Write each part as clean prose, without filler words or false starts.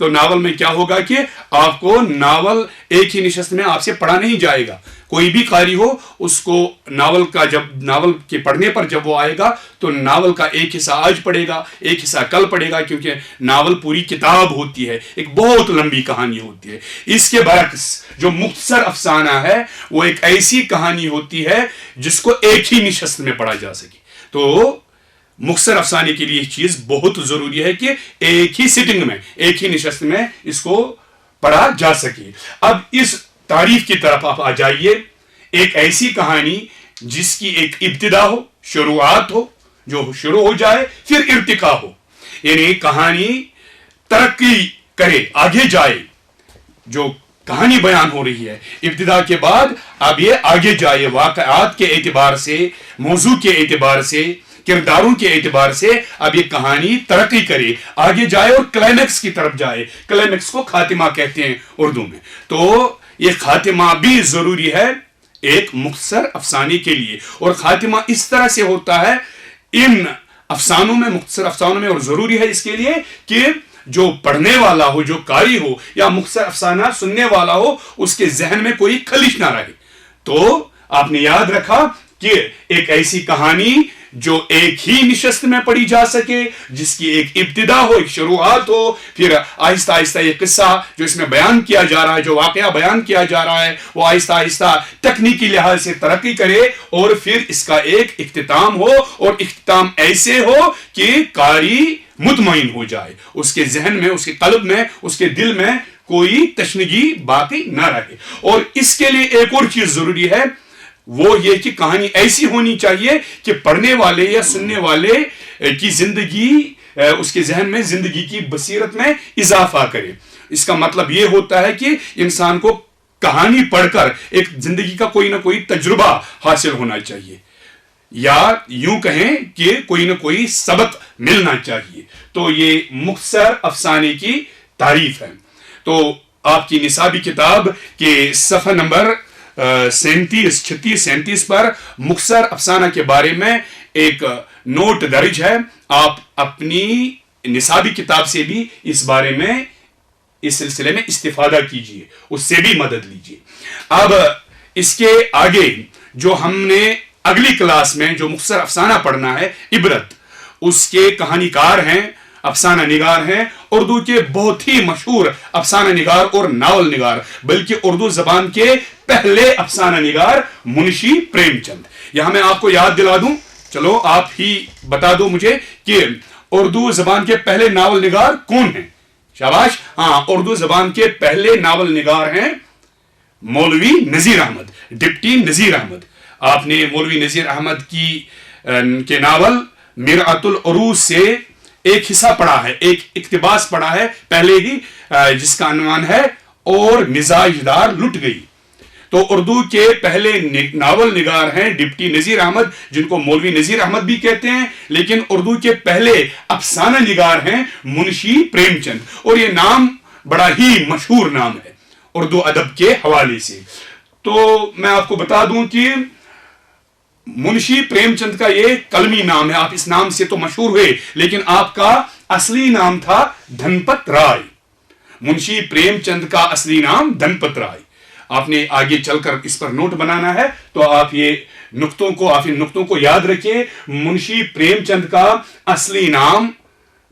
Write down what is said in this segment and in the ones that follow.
تو ناول میں کیا ہوگا کہ آپ کو ناول ایک ہی نشست میں آپ سے پڑھا نہیں جائے گا. کوئی بھی قاری ہو اس کو ناول کے پڑھنے پر جب وہ آئے گا تو ناول کا ایک حصہ آج پڑھے گا, ایک حصہ کل پڑھے گا, کیونکہ ناول پوری کتاب ہوتی ہے, ایک بہت لمبی کہانی ہوتی ہے. اس کے برعکس جو مختصر افسانہ ہے وہ ایک ایسی کہانی ہوتی ہے جس کو ایک ہی نشست میں پڑھا جا سکے. تو مختصر افسانے کے لیے یہ چیز بہت ضروری ہے کہ ایک ہی سٹنگ میں, ایک ہی نشست میں اس کو پڑھا جا سکے. اب اس تعریف کی طرف آپ آ جائیے. ایک ایسی کہانی جس کی ایک ابتدا ہو, شروعات ہو, جو شروع ہو جائے پھر ارتقا ہو, یعنی کہانی ترقی کرے, آگے جائے. جو کہانی بیان ہو رہی ہے ابتدا کے بعد اب یہ آگے جائے, واقعات کے اعتبار سے, موضوع کے اعتبار سے, کرداروں کے اعتبار سے اب یہ کہانی ترقی کرے, آگے جائے اور کلائمیکس کی طرف جائے. کلائمیکس کو خاتمہ کہتے ہیں اردو میں. تو یہ خاتمہ بھی ضروری ہے ایک مختصر افسانے کے لیے, اور خاتمہ اس طرح سے ہوتا ہے ان افسانوں میں, مختصر افسانوں میں, اور ضروری ہے اس کے لیے کہ جو پڑھنے والا ہو, جو قاری ہو یا مختصر افسانہ سننے والا ہو, اس کے ذہن میں کوئی خلش نہ رہے. تو آپ نے یاد رکھا کہ ایک ایسی کہانی جو ایک ہی نشست میں پڑھی جا سکے, جس کی ایک ابتدا ہو, ایک شروعات ہو, پھر آہستہ آہستہ یہ قصہ جو اس میں بیان کیا جا رہا ہے, جو واقعہ بیان کیا جا رہا ہے, وہ آہستہ آہستہ تکنیکی لحاظ سے ترقی کرے, اور پھر اس کا ایک اختتام ہو, اور اختتام ایسے ہو کہ قاری مطمئن ہو جائے, اس کے ذہن میں, اس کے قلب میں, اس کے دل میں کوئی تشنگی باقی نہ رہے. اور اس کے لیے ایک اور چیز ضروری ہے, وہ یہ کہ کہانی ایسی ہونی چاہیے کہ پڑھنے والے یا سننے والے کی زندگی, اس کے ذہن میں زندگی کی بصیرت میں اضافہ کرے. اس کا مطلب یہ ہوتا ہے کہ انسان کو کہانی پڑھ کر ایک زندگی کا کوئی نہ کوئی تجربہ حاصل ہونا چاہیے, یا یوں کہیں کہ کوئی نہ کوئی سبق ملنا چاہیے. تو یہ مختصر افسانے کی تعریف ہے. تو آپ کی نصابی کتاب کے صفحہ نمبر 37 پر مختصر افسانہ کے بارے میں ایک نوٹ درج ہے. آپ اپنی نصابی کتاب سے بھی اس بارے میں, اس سلسلے میں استفادہ کیجئے, اس سے بھی مدد لیجئے. اب اس کے آگے جو ہم نے اگلی کلاس میں جو مختصر افسانہ پڑھنا ہے, عبرت, اس کے کہانی کار ہیں, افسانہ نگار ہیں, اردو کے بہت ہی مشہور افسانہ نگار اور ناول نگار, بلکہ اردو زبان کے پہلے افسانہ نگار منشی پریم چند. یہاں میں آپ کو یاد دلا دوں, چلو آپ ہی بتا دو مجھے کہ اردو زبان کے پہلے ناول نگار کون ہیں. شاباش, ہاں, اردو زبان کے پہلے ناول نگار ہیں مولوی نذیر احمد, ڈپٹی نذیر احمد. آپ نے مولوی نذیر احمد کے ناول مرعۃ العروض سے ایک حصہ پڑھا ہے, ایک اقتباس پڑھا ہے پہلے ہی, جس کا عنوان ہے اور مزاج دار لٹ گئی. تو اردو کے پہلے ناول نگار ہیں ڈپٹی نذیر احمد, جن کو مولوی نذیر احمد بھی کہتے ہیں, لیکن اردو کے پہلے افسانہ نگار ہیں منشی پریم چند, اور یہ نام بڑا ہی مشہور نام ہے اردو ادب کے حوالے سے. تو میں آپ کو بتا دوں کہ منشی پریم چند کا یہ قلمی نام ہے, آپ اس نام سے تو مشہور ہوئے, لیکن آپ کا اصلی نام تھا دھنپت رائے. منشی پریم چند کا اصلی نام دھنپت رائے. آپ نے آگے چل کر اس پر نوٹ بنانا ہے, تو آپ یہ ان نقطوں کو یاد رکھیں. منشی پریم چند کا اصلی نام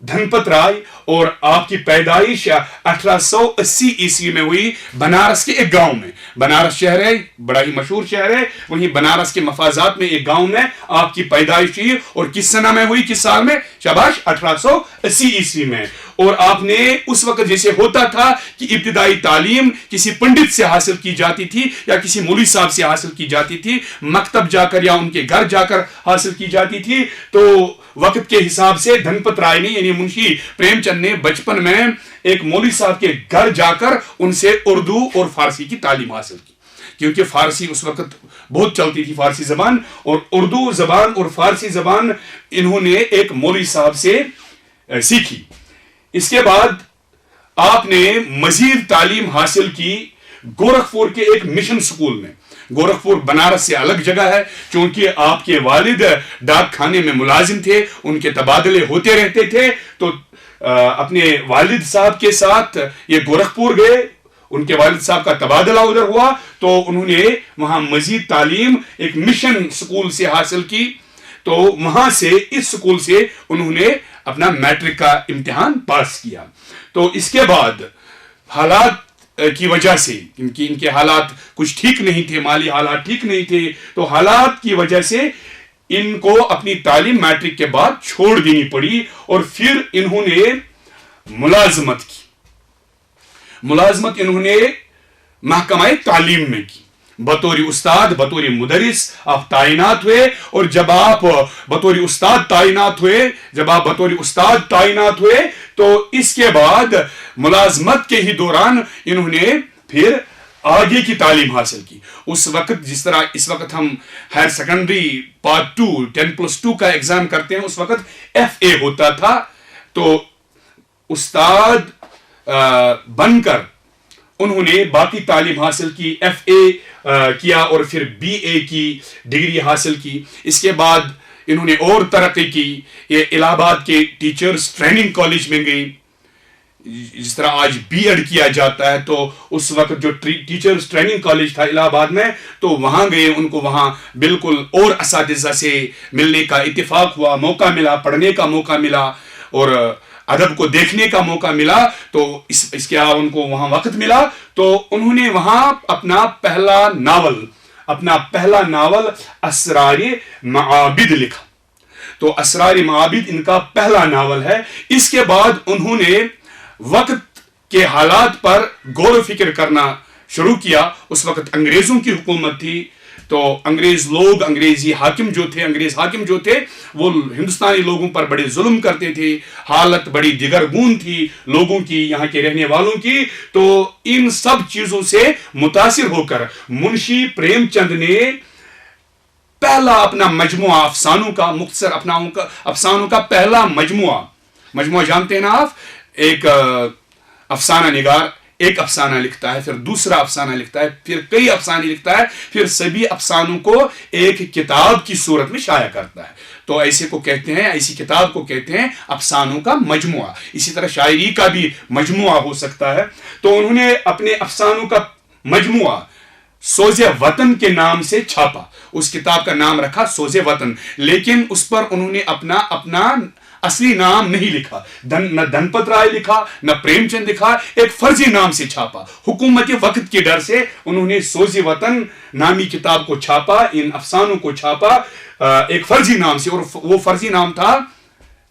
دھنپت رائے, اور آپ کی پیدائش 1880 عیسوی میں ہوئی بنارس کے ایک گاؤں میں. بنارس شہر ہے, بڑا ہی مشہور شہر ہے, وہیں بنارس کے مفازات میں ایک گاؤں میں آپ کی پیدائش ہوئی. اور کس سنہ میں ہوئی, کس سال میں؟ شاباش, 1880 عیسوی میں. اور آپ نے اس وقت جیسے ہوتا تھا کہ ابتدائی تعلیم کسی پنڈت سے حاصل کی جاتی تھی یا کسی مولوی صاحب سے حاصل کی جاتی تھی, مکتب جا کر یا ان کے گھر جا کر حاصل کی جاتی تھی. تو وقت کے حساب سے دھنپت رائے نے, یعنی منشی پریم چند نے بچپن میں ایک مولوی صاحب کے گھر جا کر ان سے اردو اور فارسی کی تعلیم حاصل کی, کیونکہ فارسی اس وقت بہت چلتی تھی, فارسی زبان, اور اردو زبان اور فارسی زبان انہوں نے ایک مولوی صاحب سے سیکھی. اس کے بعد آپ نے مزید تعلیم حاصل کی گورکھپور کے ایک مشن سکول میں. گورکھپور بنارس سے الگ جگہ ہے, چونکہ آپ کے والد ڈاک خانے میں ملازم تھے, ان کے تبادلے ہوتے رہتے تھے, تو اپنے والد صاحب کے ساتھ یہ گورکھپور گئے، ان کے والد صاحب کا تبادلہ ادھر ہوا، تو انہوں نے وہاں مزید تعلیم ایک مشن سکول سے حاصل کی، تو وہاں سے اس سکول سے انہوں نے اپنا میٹرک کا امتحان پاس کیا۔ تو اس کے بعد حالات کی وجہ سے ان کے حالات کچھ ٹھیک نہیں تھے، مالی حالات ٹھیک نہیں تھے، تو حالات کی وجہ سے ان کو اپنی تعلیم میٹرک کے بعد چھوڑ دینی پڑی، اور پھر انہوں نے ملازمت کی۔ ملازمت انہوں نے محکمہ تعلیم میں کی، بطور استاد، بطور مدرس آپ تعینات ہوئے، اور جب آپ بطور استاد تعینات ہوئے تو اس کے بعد ملازمت کے ہی دوران انہوں نے پھر آگے کی تعلیم حاصل کی۔ اس وقت جس طرح اس وقت ہم ہائر سیکنڈری پارٹ 2 10+2 کا ایگزام کرتے ہیں، اس وقت FA ہوتا تھا، تو استاد بن کر انہوں نے باقی تعلیم حاصل کی، FA کیا اور پھر BA کی ڈگری حاصل کی۔ اس کے بعد انہوں نے اور ترقی کی، یہ الہ آباد کے ٹیچرز ٹریننگ کالج میں گئی، جس طرح آج B.Ed کیا جاتا ہے، تو اس وقت جو ٹیچرز ٹریننگ کالج تھا الہ آباد میں، تو وہاں گئے، ان کو وہاں بالکل اور اساتذہ سے ملنے کا اتفاق ہوا، موقع ملا، پڑھنے کا موقع ملا اور ادب کو دیکھنے کا موقع ملا، تو اس کے علاوہ ان کو وہاں وقت ملا، تو انہوں نے وہاں اپنا پہلا ناول اسرار معابد لکھا۔ تو اسرار معابد ان کا پہلا ناول ہے۔ اس کے بعد انہوں نے وقت کے حالات پر غور و فکر کرنا شروع کیا۔ اس وقت انگریزوں کی حکومت تھی، تو انگریز حاکم جو تھے وہ ہندوستانی لوگوں پر بڑے ظلم کرتے تھے، حالت بڑی دگرگون تھی لوگوں کی، یہاں کے رہنے والوں کی۔ تو ان سب چیزوں سے متاثر ہو کر منشی پریم چند نے پہلا اپنا مجموعہ افسانوں کا، مختصر افسانوں کا پہلا مجموعہ جانتے ہیں نا آپ، ایک افسانہ نگار ایک افسانہ لکھتا ہے، پھر دوسرا افسانہ لکھتا ہے، پھر کئی افسانے لکھتا ہے، پھر سبھی افسانوں کو ایک کتاب کی صورت میں شائع کرتا ہے، تو ایسی کتاب کو کہتے ہیں افسانوں کا مجموعہ۔ اسی طرح شاعری کا بھی مجموعہ ہو سکتا ہے۔ تو انہوں نے اپنے افسانوں کا مجموعہ سوز وطن کے نام سے چھاپا، اس کتاب کا نام رکھا سوز وطن، لیکن اس پر انہوں نے اپنا اصلی نام نہیں لکھا، نہ دھنپت رائے لکھا، نہ پریم چند لکھا، ایک فرضی نام سے چھاپا۔ حکومت وقت کے ڈر سے انہوں نے سوز وطن نامی کتاب کو چھاپا، ان افسانوں کو چھاپا ایک فرضی نام سے، اور وہ فرضی نام تھا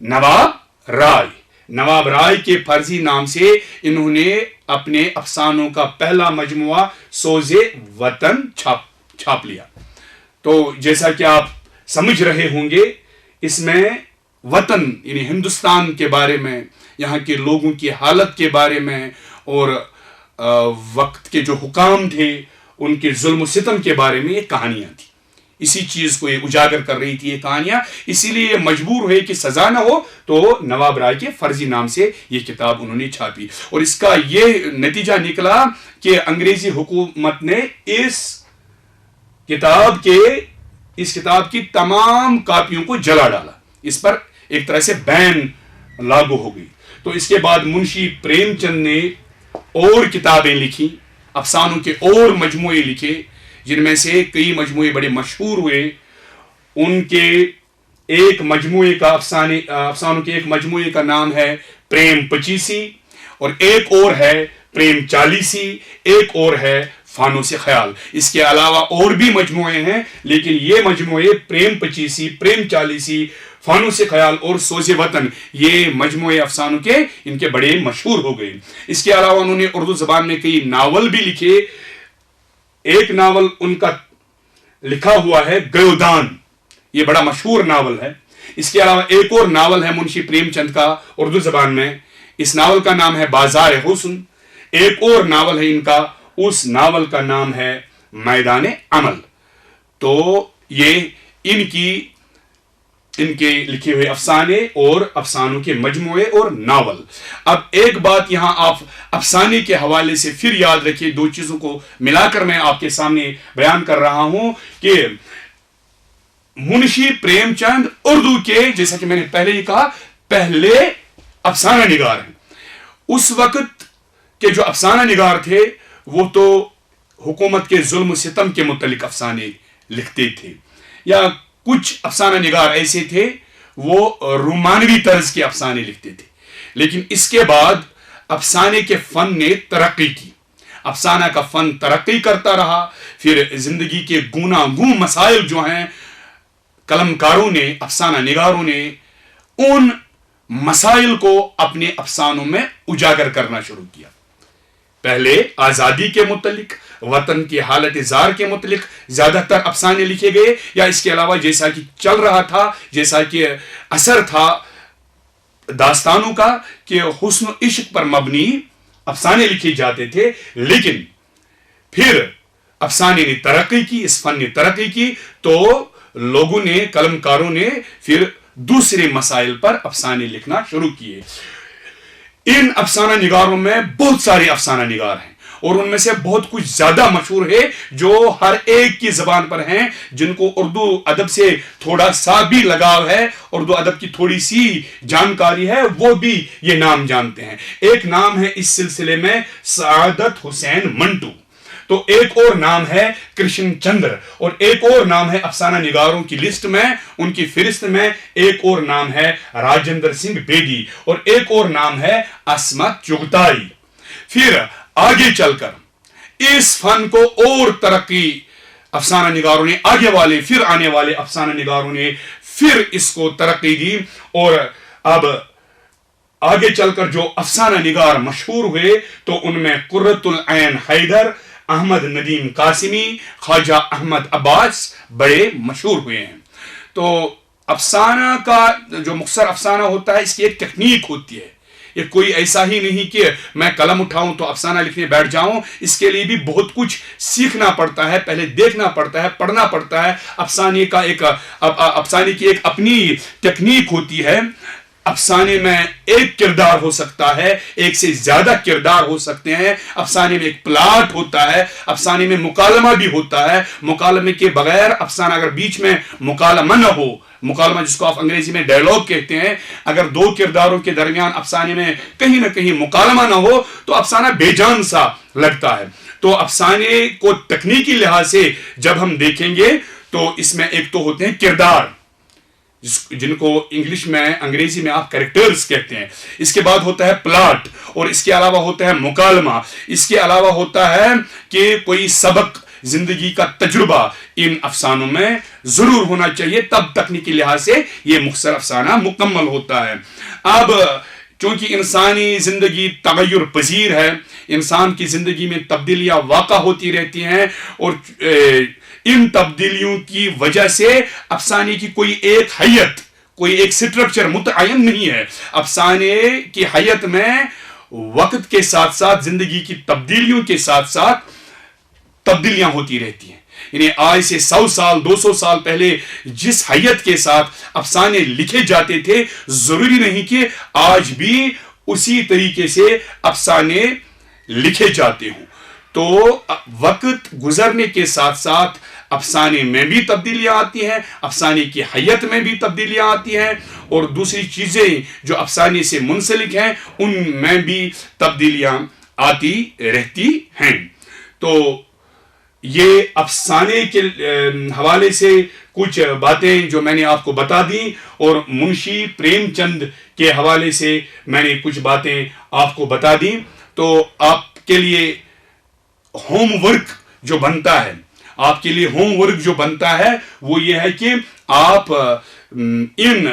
نواب رائے کے فرضی نام سے انہوں نے اپنے افسانوں کا پہلا مجموعہ سوز وطن چھاپ لیا۔ تو جیسا کہ آپ سمجھ رہے ہوں گے، اس میں وطن یعنی ہندوستان کے بارے میں، یہاں کے لوگوں کی حالت کے بارے میں، اور وقت کے جو حکام تھے ان کے ظلم و ستم کے بارے میں یہ کہانیاں تھیں۔ اسی چیز کو یہ اجاگر کر رہی تھی یہ کہانیاں، اسی لیے یہ مجبور ہوئے کہ سزا نہ ہو، تو نواب رائے کے فرضی نام سے یہ کتاب انہوں نے چھاپی، اور اس کا یہ نتیجہ نکلا کہ انگریزی حکومت نے اس کتاب کی تمام کاپیوں کو جلا ڈالا، اس پر ایک طرح سے بین لاگو ہو گئی۔ تو اس کے بعد منشی پریم چند نے اور کتابیں لکھی، افسانوں کے اور مجموعے لکھے، جن میں سے کئی مجموعے بڑے مشہور ہوئے۔ ان کے ایک مجموعے کا افسانوں کے ایک مجموعے کا نام ہے پریم پچیسی، اور ایک اور ہے پریم چالیسی، ایک اور ہے فانوس خیال۔ اس کے علاوہ اور بھی مجموعے ہیں، لیکن یہ مجموعے پریم پچیسی، پریم چالیسی، فانوس خیال اور سوز وطن، یہ مجموعے افسانوں کے ان کے بڑے مشہور ہو گئے۔ اس کے علاوہ انہوں نے اردو زبان میں کئی ناول بھی لکھے۔ ایک ناول ان کا لکھا ہوا ہے گیودان، یہ بڑا مشہور ناول ہے۔ اس کے علاوہ ایک اور ناول ہے منشی پریم چند کا اردو زبان میں، اس ناول کا نام ہے بازار حسن۔ ایک اور ناول ہے ان کا، اس ناول کا نام ہے میدان عمل۔ تو یہ ان کے لکھے ہوئے افسانے اور افسانوں کے مجموعے اور ناول۔ اب ایک بات یہاں آپ افسانے کے حوالے سے پھر یاد رکھیے، دو چیزوں کو ملا کر میں آپ کے سامنے بیان کر رہا ہوں کہ منشی پریم چند اردو کے، جیسا کہ میں نے پہلے ہی کہا، پہلے افسانہ نگار ہیں. اس وقت کے جو افسانہ نگار تھے وہ تو حکومت کے ظلم و ستم کے متعلق افسانے لکھتے تھے، یا کچھ افسانہ نگار ایسے تھے وہ رومانوی طرز کے افسانے لکھتے تھے. لیکن اس کے بعد افسانے کے فن نے ترقی کی، افسانہ کا فن ترقی کرتا رہا. پھر زندگی کے گوناگوں مسائل جو ہیں قلمکاروں نے، افسانہ نگاروں نے ان مسائل کو اپنے افسانوں میں اجاگر کرنا شروع کیا. پہلے آزادی کے متعلق، وطن کی حالت زار کے متعلق زیادہ تر افسانے لکھے گئے، یا اس کے علاوہ جیسا کہ چل رہا تھا، جیسا کہ اثر تھا داستانوں کا کہ حسن و عشق پر مبنی افسانے لکھے جاتے تھے. لیکن پھر افسانے نے ترقی کی، اس فن نے ترقی کی، تو لوگوں نے، قلمکاروں نے پھر دوسرے مسائل پر افسانے لکھنا شروع کیے. ان افسانہ نگاروں میں بہت سارے افسانہ نگار ہیں، اور ان میں سے بہت کچھ زیادہ مشہور ہے جو ہر ایک کی زبان پر ہیں، جن کو اردو ادب سے تھوڑا سا بھی لگاؤ ہے، اردو ادب کی تھوڑی سی جانکاری ہے، وہ بھی یہ نام جانتے ہیں. ایک نام ہے اس سلسلے میں سعادت حسین منٹو، تو ایک اور نام ہے کرشن چندر، اور ایک اور نام ہے افسانہ نگاروں کی لسٹ میں، ان کی فہرست میں ایک اور نام ہے راجندر سنگھ بیدی، اور ایک اور نام ہے عصمت چغتائی. پھر آگے چل کر اس فن کو اور ترقی افسانہ نگاروں نے، آگے والے پھر آنے والے افسانہ نگاروں نے پھر اس کو ترقی دی. اور اب آگے چل کر جو افسانہ نگار مشہور ہوئے تو ان میں قرۃ العین حیدر، احمد ندیم قاسمی، خواجہ احمد عباس بڑے مشہور ہوئے ہیں. تو افسانہ کا جو مختصر افسانہ ہوتا ہے، اس کی ایک تکنیک ہوتی ہے. یہ کوئی ایسا ہی نہیں کہ میں قلم اٹھاؤں تو افسانہ لکھنے بیٹھ جاؤں. اس کے لیے بھی بہت کچھ سیکھنا پڑتا ہے، پہلے دیکھنا پڑتا ہے، پڑھنا پڑتا ہے. افسانے کی ایک اپنی تکنیک ہوتی ہے. افسانے میں ایک کردار ہو سکتا ہے، ایک سے زیادہ کردار ہو سکتے ہیں. افسانے میں ایک پلاٹ ہوتا ہے، افسانے میں مکالمہ بھی ہوتا ہے. مکالمے کے بغیر افسانہ اگر بیچ میں مکالمہ نہ ہو، مکالمہ جس کو آپ انگریزی میں ڈائلاگ کہتے ہیں، اگر دو کرداروں کے درمیان افسانے میں کہیں نہ کہیں مکالمہ نہ ہو تو افسانہ بے جان سا لگتا ہے. تو افسانے کو تکنیکی لحاظ سے جب ہم دیکھیں گے تو اس میں ایک تو ہوتے ہیں کردار، جن کو انگریزی میں آپ کریکٹرز کہتے ہیں. اس کے بعد ہوتا ہے پلاٹ، اور اس کے علاوہ ہوتا ہے مکالمہ. اس کے علاوہ ہوتا ہے کہ کوئی سبق، زندگی کا تجربہ ان افسانوں میں ضرور ہونا چاہیے، تب تکنیکی لحاظ سے یہ مختصر افسانہ مکمل ہوتا ہے. اب چونکہ انسانی زندگی تغیر پذیر ہے، انسان کی زندگی میں تبدیلیاں واقع ہوتی رہتی ہیں، اور ان تبدیلیوں کی وجہ سے افسانے کی کوئی ایک حیت، کوئی ایک سٹرکچر متعین نہیں ہے. افسانے کی حیت میں وقت کے ساتھ ساتھ، زندگی کی تبدیلیوں کے ساتھ ساتھ تبدیلیاں ہوتی رہتی ہیں. یعنی آج سے 100 سال 200 سال پہلے جس حیت کے ساتھ افسانے لکھے جاتے تھے، ضروری نہیں کہ آج بھی اسی طریقے سے افسانے لکھے جاتے ہوں. تو وقت گزرنے کے ساتھ ساتھ افسانے میں بھی تبدیلیاں آتی ہیں، افسانے کی حیت میں بھی تبدیلیاں آتی ہیں، اور دوسری چیزیں جو افسانے سے منسلک ہیں ان میں بھی تبدیلیاں آتی رہتی ہیں. تو یہ افسانے کے حوالے سے کچھ باتیں جو میں نے آپ کو بتا دیں، اور منشی پریم چند کے حوالے سے میں نے کچھ باتیں آپ کو بتا دیں. تو آپ کے لیے ہوم ورک جو بنتا ہے، آپ کے لیے ہوم ورک جو بنتا ہے وہ یہ ہے کہ آپ ان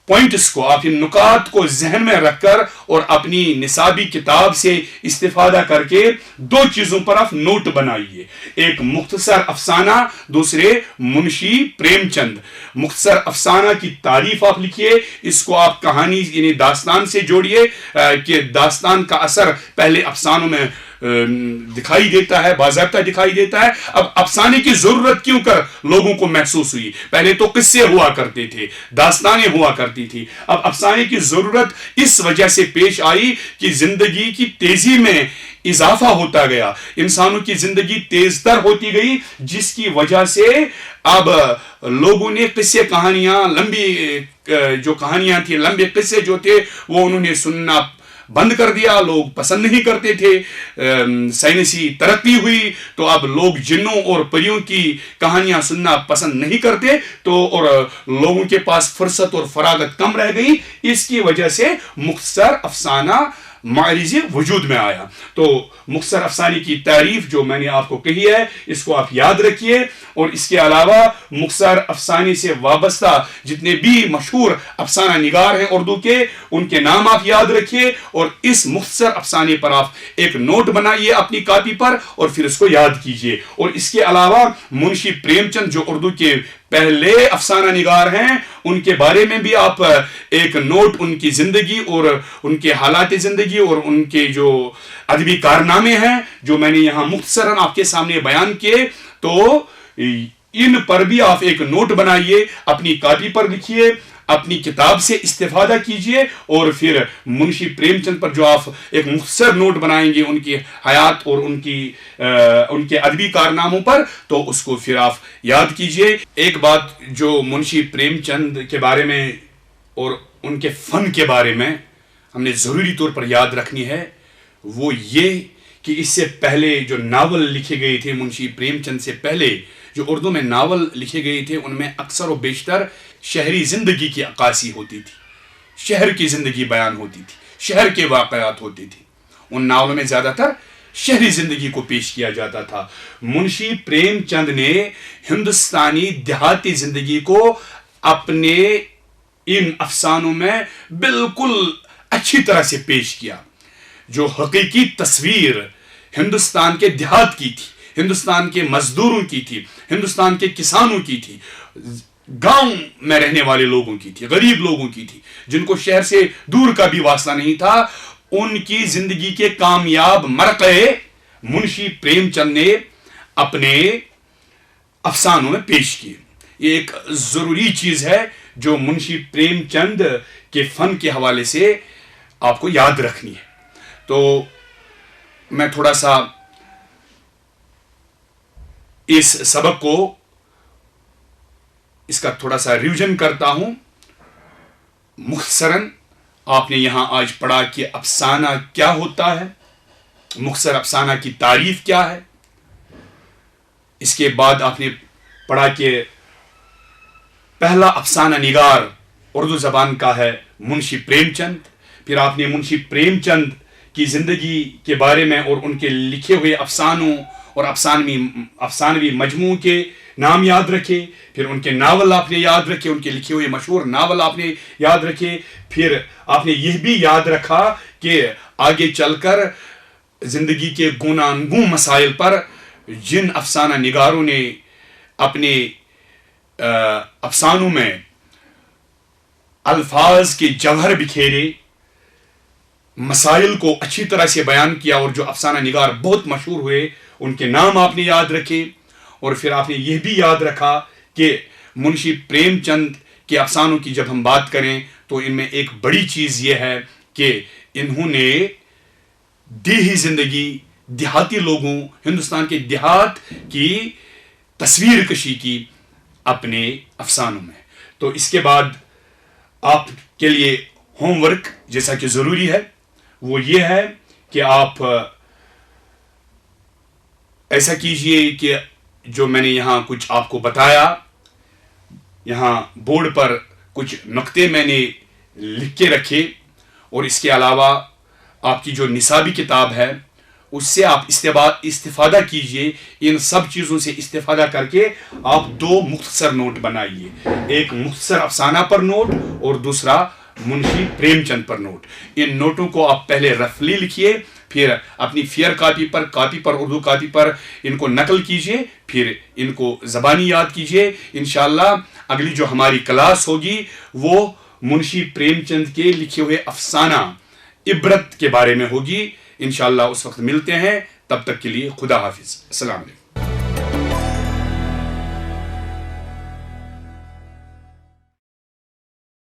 پوائنٹس کو، آپ ان نکات کو ذہن میں رکھ کر اور اپنی نصابی کتاب سے استفادہ کر کے دو چیزوں پر آپ نوٹ بنائیے. ایک مختصر افسانہ، دوسرے منشی پریم چند. مختصر افسانہ کی تعریف آپ لکھیے، اس کو آپ کہانی یعنی داستان سے جوڑیے کہ داستان کا اثر پہلے افسانوں میں دکھائی دیتا ہے، باضابطہ دکھائی دیتا ہے. اب افسانے کی ضرورت کیوں کر لوگوں کو محسوس ہوئی؟ پہلے تو قصے ہوا کرتے تھے، داستانیں ہوا کرتی تھی. اب افسانے کی ضرورت اس وجہ سے پیش آئی کہ زندگی کی تیزی میں اضافہ ہوتا گیا، انسانوں کی زندگی تیز تر ہوتی گئی، جس کی وجہ سے اب لوگوں نے قصے کہانیاں، لمبی جو کہانیاں تھیں، لمبے قصے جو تھے وہ انہوں نے سننا بند کر دیا، لوگ پسند نہیں کرتے تھے۔ سائنسی ترقی ہوئی تو اب لوگ جنوں اور پریوں کی کہانیاں سننا پسند نہیں کرتے، تو اور لوگوں کے پاس فرصت اور فراغت کم رہ گئی، اس کی وجہ سے مختصر افسانہ معرض وجود میں آیا۔ تو مختصر افسانے کی تعریف جو میں نے آپ کو کہی ہے، اس کو آپ یاد رکھیے، اور اس کے علاوہ مختصر افسانے سے وابستہ جتنے بھی مشہور افسانہ نگار ہیں اردو کے، ان کے نام آپ یاد رکھیے، اور اس مختصر افسانے پر آپ ایک نوٹ بنائیے اپنی کاپی پر، اور پھر اس کو یاد کیجیے۔ اور اس کے علاوہ منشی پریم چند جو اردو کے پہلے افسانہ نگار ہیں، ان کے بارے میں بھی آپ ایک نوٹ، ان کی زندگی اور ان کے حالات زندگی اور ان کے جو ادبی کارنامے ہیں جو میں نے یہاں مختصراً آپ کے سامنے بیان کیے، تو ان پر بھی آپ ایک نوٹ بنائیے، اپنی کاپی پر لکھیے، اپنی کتاب سے استفادہ کیجئے، اور پھر منشی پریم چند پر جو آپ ایک مختصر نوٹ بنائیں گے ان کی حیات اور ان کے ادبی کارناموں پر، تو اس کو پھر آپ یاد کیجئے۔ ایک بات جو منشی پریم چند کے بارے میں اور ان کے فن کے بارے میں ہم نے ضروری طور پر یاد رکھنی ہے، وہ یہ کہ اس سے پہلے جو ناول لکھے گئے تھے، منشی پریم چند سے پہلے جو اردو میں ناول لکھے گئے تھے، ان میں اکثر و بیشتر شہری زندگی کی عکاسی ہوتی تھی، شہر کی زندگی بیان ہوتی تھی، شہر کے واقعات ہوتے تھے، ان ناولوں میں زیادہ تر شہری زندگی کو پیش کیا جاتا تھا۔ منشی پریم چند نے ہندوستانی دیہاتی زندگی کو اپنے ان افسانوں میں بالکل اچھی طرح سے پیش کیا۔ جو حقیقی تصویر ہندوستان کے دیہات کی تھی، ہندوستان کے مزدوروں کی تھی، ہندوستان کے کسانوں کی تھی، گاؤں میں رہنے والے لوگوں کی تھی، غریب لوگوں کی تھی، جن کو شہر سے دور کا بھی واسطہ نہیں تھا، ان کی زندگی کے کامیاب مرقع منشی پریم چند نے اپنے افسانوں میں پیش کیے۔ یہ ایک ضروری چیز ہے جو منشی پریم چند کے فن کے حوالے سے آپ کو یاد رکھنی ہے۔ تو میں تھوڑا سا اس سبق کو، اس کا تھوڑا سا ریویژن کرتا ہوں مختصراً۔ آپ نے یہاں آج پڑھا کہ افسانہ کیا ہوتا ہے، مختصر افسانہ کی تعریف کیا ہے۔ اس کے بعد آپ نے پڑھا کہ پہلا افسانہ نگار اردو زبان کا ہے منشی پریم چند۔ پھر آپ نے منشی پریم چند کی زندگی کے بارے میں اور ان کے لکھے ہوئے افسانوں اور افسانوی مجموعوں کے نام یاد رکھے، پھر ان کے ناول آپ نے یاد رکھے، ان کے لکھے ہوئے مشہور ناول آپ نے یاد رکھے، پھر آپ نے یہ بھی یاد رکھا کہ آگے چل کر زندگی کے گوناگوں مسائل پر جن افسانہ نگاروں نے اپنے افسانوں میں الفاظ کے جوہر بکھیرے، مسائل کو اچھی طرح سے بیان کیا، اور جو افسانہ نگار بہت مشہور ہوئے ان کے نام آپ نے یاد رکھے، اور پھر آپ نے یہ بھی یاد رکھا کہ منشی پریم چند کے افسانوں کی جب ہم بات کریں تو ان میں ایک بڑی چیز یہ ہے کہ انہوں نے دیہی زندگی، دیہاتی لوگوں، ہندوستان کے دیہات کی تصویر کشی کی اپنے افسانوں میں۔ تو اس کے بعد آپ کے لیے ہوم ورک جیسا کہ ضروری ہے وہ یہ ہے کہ آپ ایسا کیجئے کہ جو میں نے یہاں کچھ آپ کو بتایا، یہاں بورڈ پر کچھ نقطے میں نے لکھ کے رکھے، اور اس کے علاوہ آپ کی جو نصابی کتاب ہے اس سے آپ استفادہ کیجئے۔ ان سب چیزوں سے استفادہ کر کے آپ 2 مختصر نوٹ بنائیے، ایک مختصر افسانہ پر نوٹ اور دوسرا منشی پریم چند پر نوٹ۔ ان نوٹوں کو آپ پہلے رفلی لکھیے، پھر اپنی فیئر کاپی پر اردو کاپی پر ان کو نقل کیجئے، پھر ان کو زبانی یاد کیجئے۔ انشاءاللہ اگلی جو ہماری کلاس ہوگی وہ منشی پریم چند کے لکھے ہوئے افسانہ عبرت کے بارے میں ہوگی۔ انشاءاللہ اس وقت ملتے ہیں، تب تک کے لیے خدا حافظ، السلام علیکم۔